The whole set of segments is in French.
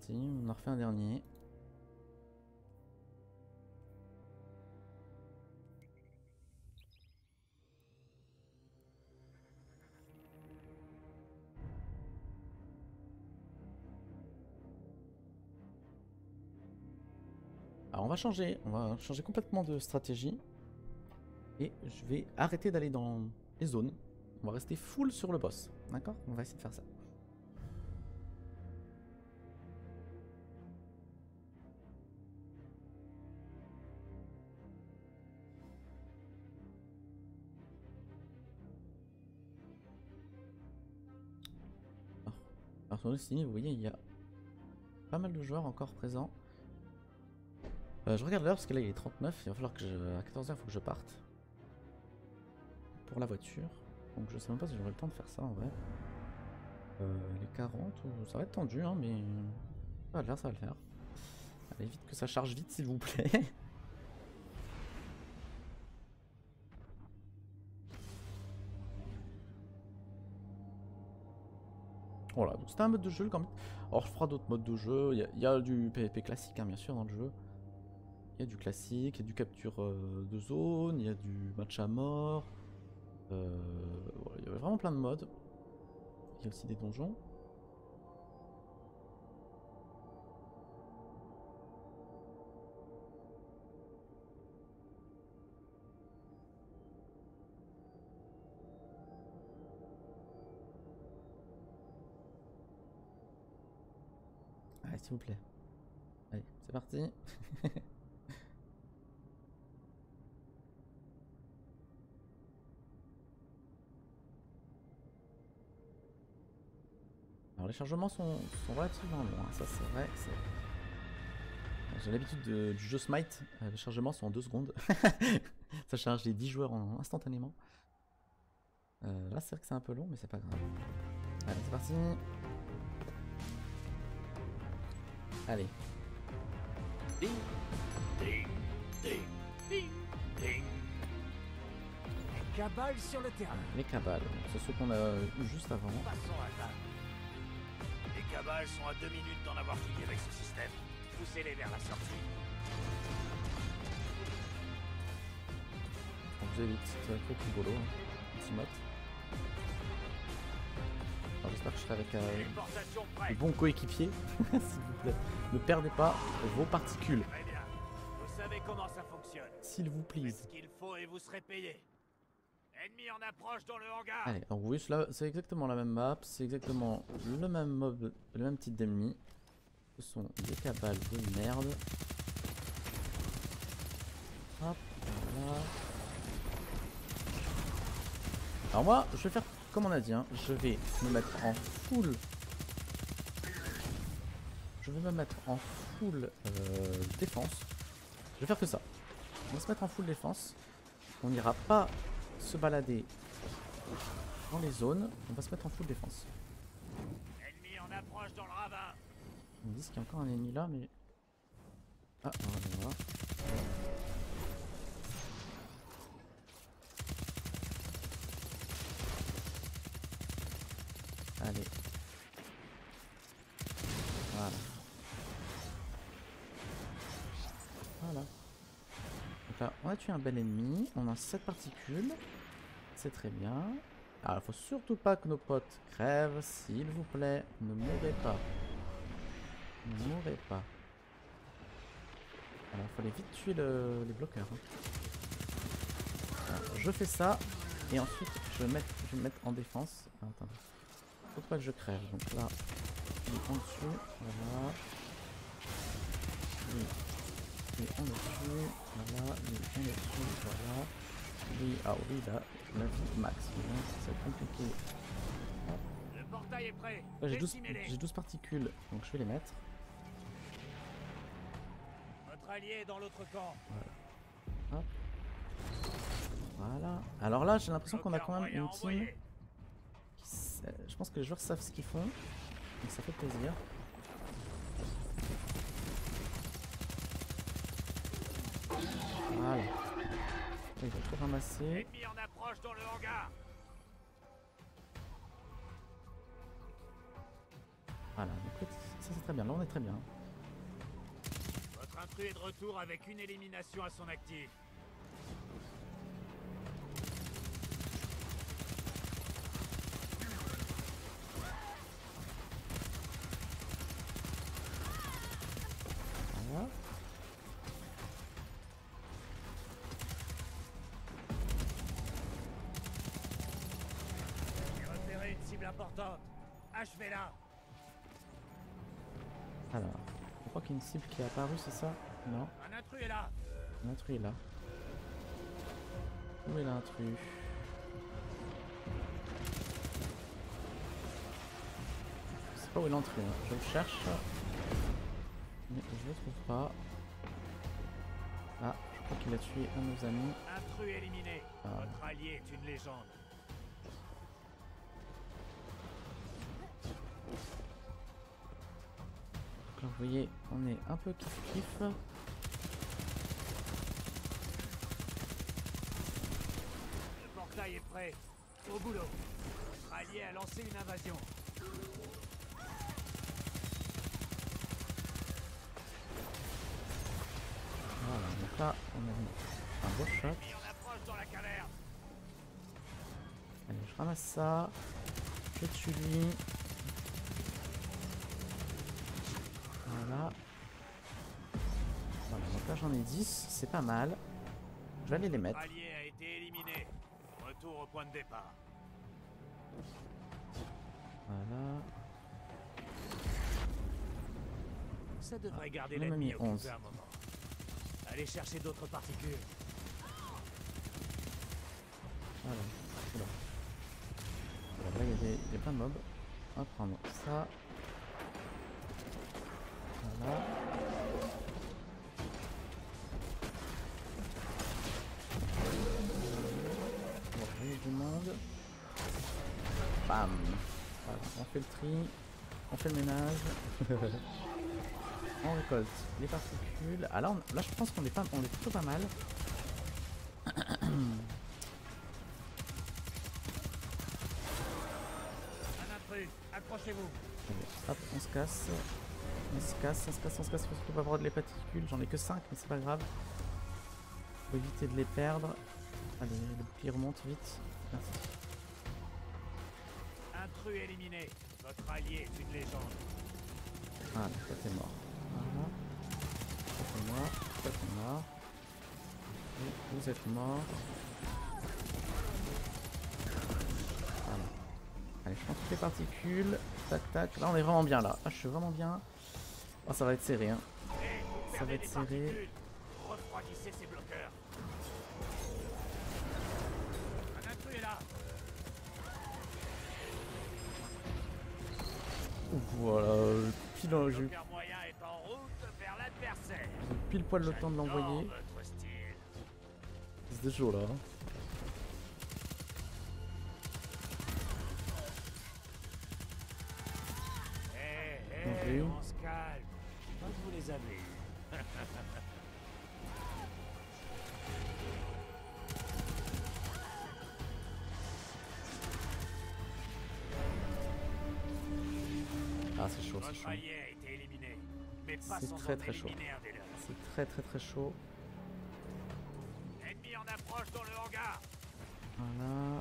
parti, on en refait un dernier. Alors on va changer complètement de stratégie. Et je vais arrêter d'aller dans les zones. On va rester full sur le boss. D'accord? On va essayer de faire ça. Alors sur Destiny, vous voyez, il y a pas mal de joueurs encore présents. Je regarde l'heure parce que là il est 39. Il va falloir que à 14h, il faut que je parte. Pour la voiture. Donc je sais même pas si j'aurai le temps de faire ça en vrai. Les 40, ça va être tendu, hein, mais ça va le faire, ça va le faire. Allez, vite que ça charge vite, s'il vous plaît. Voilà, donc c'était un mode de jeu quand même. Alors je ferai d'autres modes de jeu. Il y a du PvP classique, hein, bien sûr, dans le jeu. Il y a du classique, il y a du capture de zone, il y a du match à mort. Voilà, il y avait vraiment plein de modes. Il y a aussi des donjons. Allez, s'il vous plaît. Allez, c'est parti. Alors les chargements sont relativement longs, hein. Ça c'est vrai. J'ai l'habitude du jeu Smite, les chargements sont en 2 secondes. Ça charge les 10 joueurs instantanément. Là c'est vrai que c'est un peu long mais c'est pas grave. Allez c'est parti. Allez. Ding, ding, ding, ding, ding. Les cabales sur le terrain. Les cabales, c'est ceux qu'on a eu juste avant. Passons à table. Les cabales sont à 2 minutes d'en avoir fini avec ce système. Poussez-les vers la sortie. Donc vous allez vite, ça va être trop rigolo, hein. Petit mode. Alors j'espère que je serai avec Téléportation de prête. bons coéquipiers, s'il vous plaît. Ne perdez pas vos particules, Très bien. Vous savez comment ça fonctionne. s'il vous plaît. Faites ce qu'il faut et vous serez payé. Ennemi en approche dans le hangar. Allez, donc vous voyez, c'est exactement la même map, c'est exactement le même mob, le même type d'ennemis. Ce sont des cabales de merde. Hop, voilà. Alors moi, je vais faire comme on a dit, hein. Je vais me mettre en full. Je vais me mettre en full défense. Je vais faire que ça. On va se mettre en full défense. On n'ira pas se balader dans les zones. On va se mettre en full défense. Ennemi en approche dans le ravin. Ils me disent qu'il y a encore un ennemi là, mais... Ah, voilà. Allez. Voilà. Voilà. Donc là, on a tué un bel ennemi. On a 7 particules. C'est très bien. Alors, il faut surtout pas que nos potes crèvent. S'il vous plaît, ne mourrez pas. Ne mourrez pas. Alors, il fallait vite tuer les bloqueurs, hein. Alors, je fais ça. Et ensuite, je vais me mettre en défense. Ah, attendez. Faut pas que je crève. Donc là, il est en dessus. Voilà. Lui, il est en dessus. Voilà. Lui, en dessus. Voilà. Lui, ah oui, là, la vie max. Donc, ça va être compliqué. Hop. Le portail est prêt. Là, j'ai 12 12 particules. Donc, je vais les mettre. Votre allié est dans l'autre camp. Hop. Voilà. Alors là, j'ai l'impression qu'on a quand même une team. Je pense que les joueurs savent ce qu'ils font. Donc ça fait plaisir. Voilà. Il va tout ramasser. Ennemi en approche dans le hangar. Voilà. Donc ça ça c'est très bien. Là on est très bien. Votre intrus est de retour avec une élimination à son actif. Voilà. J'ai repéré une cible importante. Achevez-la. Alors, je crois qu'il y a une cible qui est apparue, c'est ça? Non, Un intrus est là. l'intrus est là. Où est l'intrus? Je sais pas où est l'intrus, hein. Je le cherche. Mais je le trouve pas. Ah, je crois qu'il a tué un de nos amis. Intrus éliminé. Ah. Votre allié est une légende. Donc là, vous voyez, on est un peu kiff-kiff. Le portail est prêt. Au boulot. Votre allié a lancé une invasion. Voilà, donc là, on a mis un beau shot. Ennemi en approche dans la caverne. Allez, je ramasse ça. Je tue lui. Voilà. Voilà, donc là j'en ai 10, c'est pas mal. Je vais aller les mettre. Votre allié a été éliminé. Retour au point de départ. Voilà. Ça devrait garder j'en ai l'ennemi mis 11. occupé un moment. Allez chercher d'autres particules. Voilà. Oula. Voilà, là il y a plein de mobs. On va prendre ça. Voilà. Bon, il y a du monde. Bam. Voilà, on fait le tri. On fait le ménage. On récolte les particules. Ah là, là je pense qu'on est plutôt pas mal. Un intrus. Accrochez-vous. Allez, hop, on se casse. On se casse, on se casse, on se casse. Faut surtout pas avoir de les particules. J'en ai que 5, mais c'est pas grave. Faut éviter de les perdre. Allez, le bouclier remonte vite. Merci. Intrus éliminé. Votre allié est une légende. Voilà, toi t'es mort. Voilà. Toi t'es mort. Toi t'es mort. Et vous êtes mort. Voilà. Allez, je prends toutes les particules. Tac, tac. Là, on est vraiment bien là. Ah, je suis vraiment bien. Oh, ça va être serré, hein. Ça va être serré. Refroidissez ces bloqueurs. Un intrus est là. Voilà, pile, j'ai eu Bloqueur moyen est en route vers l'adversaire. pile poil le temps de l'envoyer. J'adore votre style. C'est chaud là. Hein. Hé, Ok. on se calme. Quand vous les avez. Ah, c'est chaud, c'est Votre chaud. allié a été éliminé. Mais pas C'est sans très, en très chaud. éliminer un des leurs. C'est très chaud. Ennemi en approche dans le hangar. Voilà.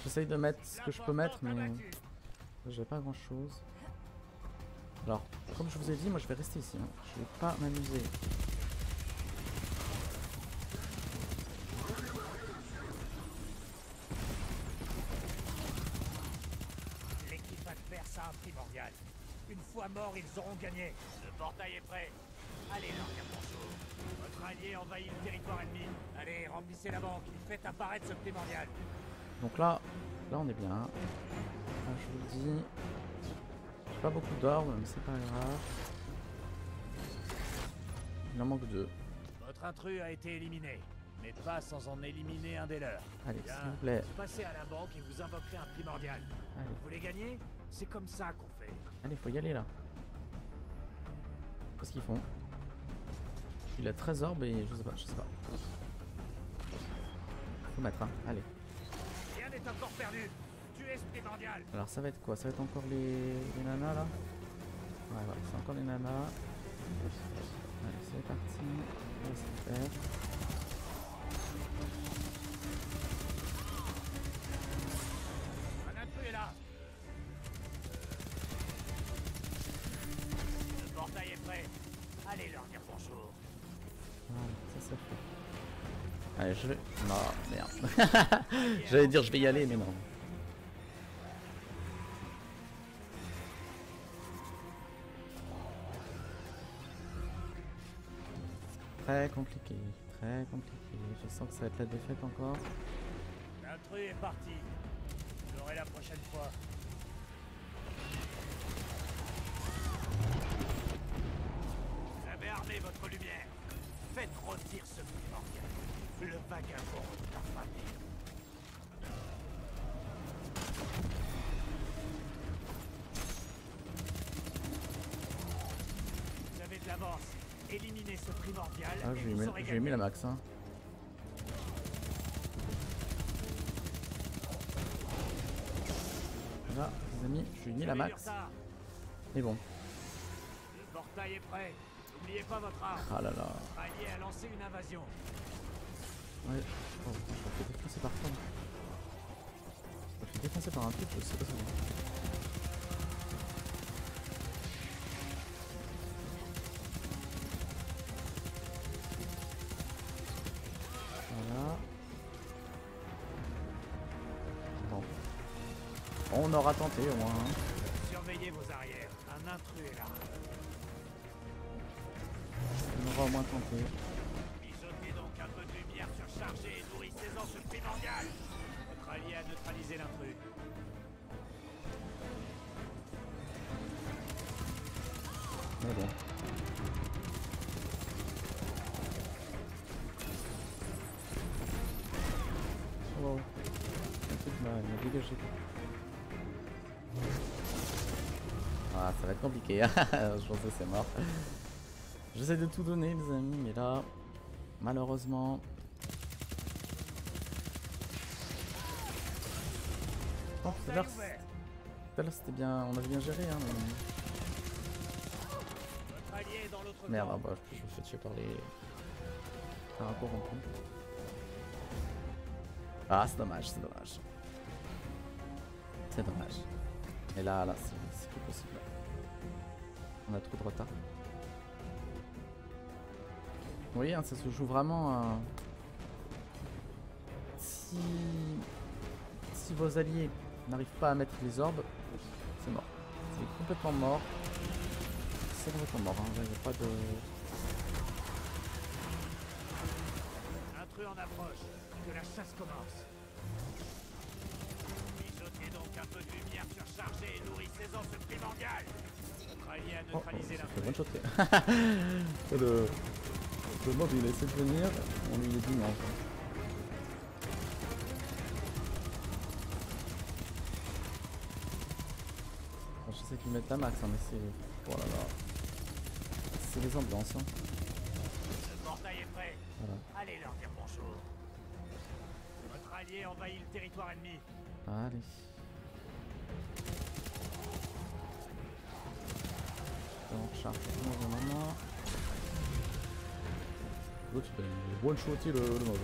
J'essaye de mettre ce que je peux mettre, mais j'ai pas grand chose. Alors, comme je vous ai dit, moi je vais rester ici. Hein. Je vais pas m'amuser. L'équipe adverse a un primordial. Une fois morts, ils auront gagné. Le portail est prêt. Allez leur dire bonjour. Votre allié envahit le territoire ennemi. Allez, remplissez la banque. Faites apparaître ce primordial. Donc là on est bien. Là, je vous le dis. J'ai pas beaucoup d'or, mais c'est pas grave. Il en manque 2. Votre intrus a été éliminé. Mais pas sans en éliminer un des leurs. Allez, Bien. s'il vous plaît. Passez à la banque et vous invoquerez un primordial. Allez, Vous voulez gagner? C'est comme ça qu'on fait. allez, faut y aller là. Qu'est-ce qu'ils font? Il a 13 orbes et je sais pas. Faut mettre, hein. Allez. Rien n'est encore perdu. tuer ce primordial. Alors ça va être quoi? Ça va être encore les nanas là? Ouais, voilà, c'est encore les nanas. Allez, c'est parti. On va se faire. Un intrus est là. Le portail est prêt. Allez leur dire bonjour. Voilà, ça fait. Allez, je vais. Non, merde. J'allais dire je vais y aller, mais non. Très compliqué, très compliqué. Je sens que ça va être la défaite encore. L'intrus est parti. Je l'aurai la prochaine fois. Vous avez armé votre lumière. Faites rôtir ce primordial. Le vagabond est affamé. Vous avez de l'avance. Éliminez ce primordial. Ah, et vous saurez j'ai mis gagner. la max. Hein. Là, les amis, je lui ai mis la Vous avez du max. retard. Mais bon. Le portail est prêt. N'oubliez pas votre arme. Ah là là. Allié a lancé une invasion. Ouais. Oh, putain, je me fais défoncer par quoi? Je me fais défoncer par un truc, je sais pas si voilà. Bon. On aura tenté au moins. Hein. Surveillez vos arrières. Un intrus est là. On aura au moins tenté. Mijotez donc un peu de lumière surchargée et nourrissez-en ce primordial. Votre allié a neutralisé l'intrus. Mais bon. Oh. Un truc m'a dégagé. Ah, ça va être compliqué. Je pense que c'est mort. J'essaie de tout donner, les amis, mais là, malheureusement. Oh, tout à l'heure c'était bien. On avait bien géré, hein. Mais... Votre allié est dans l'autre Merde, camp. ah bah, je me fais tuer par les. Par un corrompu. Ah, c'est dommage, c'est dommage. C'est dommage. Et là, c'est plus possible. On a trop de retard. Vous voyez, hein, ça se joue vraiment. Si vos alliés n'arrivent pas à mettre les orbes, c'est mort. C'est complètement mort. C'est complètement mort. Hein. Il n'y a pas de. Intrus en approche. Que la chasse commence. Mijotez donc un peu de lumière surchargée et nourrissez-en ce primordial. Votre allié a Oh, neutralisé ça fait l'intrus. one-shotter. Le mob il a essayé de venir, on lui a dit non. Alors, je sais qu'ils mettent la max, hein, mais c'est. Oh là là. C'est les ambiances. Hein. Le portail est prêt. Voilà. Allez leur dire bonjour. Votre allié envahit le territoire ennemi. Allez. Donc, charge pour le moment. L'autre il va one-shotter le mob.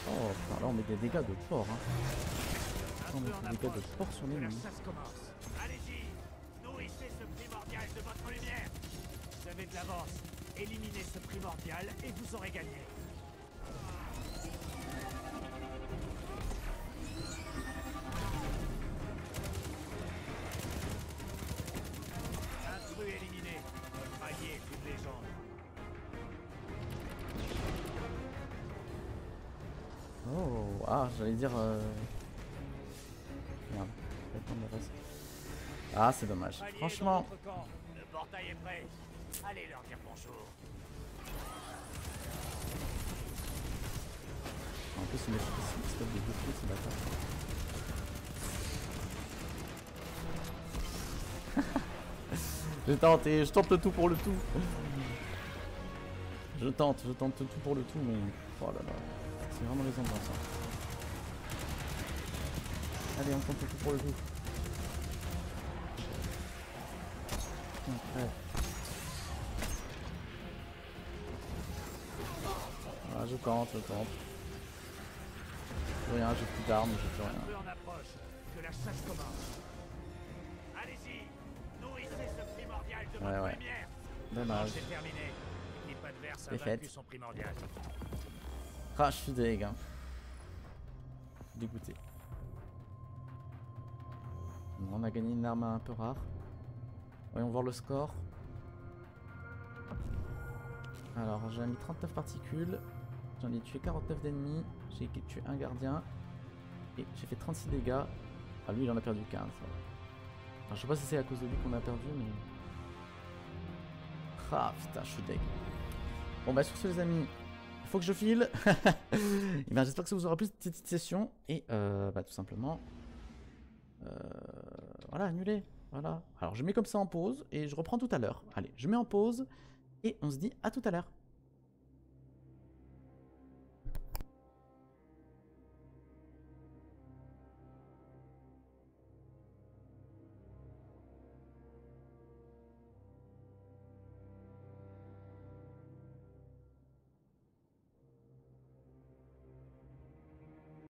Oh, là on met des dégâts de porc. Hein. On met des dégâts de porc sur les Que la ennemis. chasse commence. Allez-y. Nourrissez ce primordial de votre lumière. Vous avez de l'avance. Éliminez ce primordial et vous aurez gagné. Intrus éliminé. Votre allié est une légende. Oh, ah, j'allais dire. Merde, je vais prendre le reste. Ah, c'est dommage. Allié Franchement, dans notre camp. Le portail est prêt. Allez leur dire bonjour. en plus, il met stop de bouclier, c'est d'accord. je tente le tout pour le tout. Je tente le tout pour le tout, mais... Oh là là, c'est vraiment les ambiances. Hein. Allez, on tente le tout pour le tout. Ouais. Ah, je tente. J'ai rien, j'ai plus d'armes, j'ai plus rien. Un peu en approche, que la chasse commence. Allez-y, nourrissez ce primordial de votre lumière. Dommage. C'est terminé. L'équipe adverse a Défaite. vaincu son primordial. Ah, je suis deg. Hein. Dégoûté. Bon, on a gagné une arme un peu rare. Voyons voir le score. Alors, j'ai mis 39 particules. J'en ai tué 49 d'ennemis. J'ai tué un gardien. Et j'ai fait 36 dégâts. Ah, lui, il en a perdu 15. Alors, je sais pas si c'est à cause de lui qu'on a perdu, mais... Ah, putain, je suis deg. Bon, bah, sur ce, les amis, il faut que je file. Et ben, j'espère que ça vous aura plu cette petite session. Et, bah, tout simplement... voilà, annulé. Voilà. Alors, je mets comme ça en pause et je reprends tout à l'heure. Allez, je mets en pause et on se dit à tout à l'heure.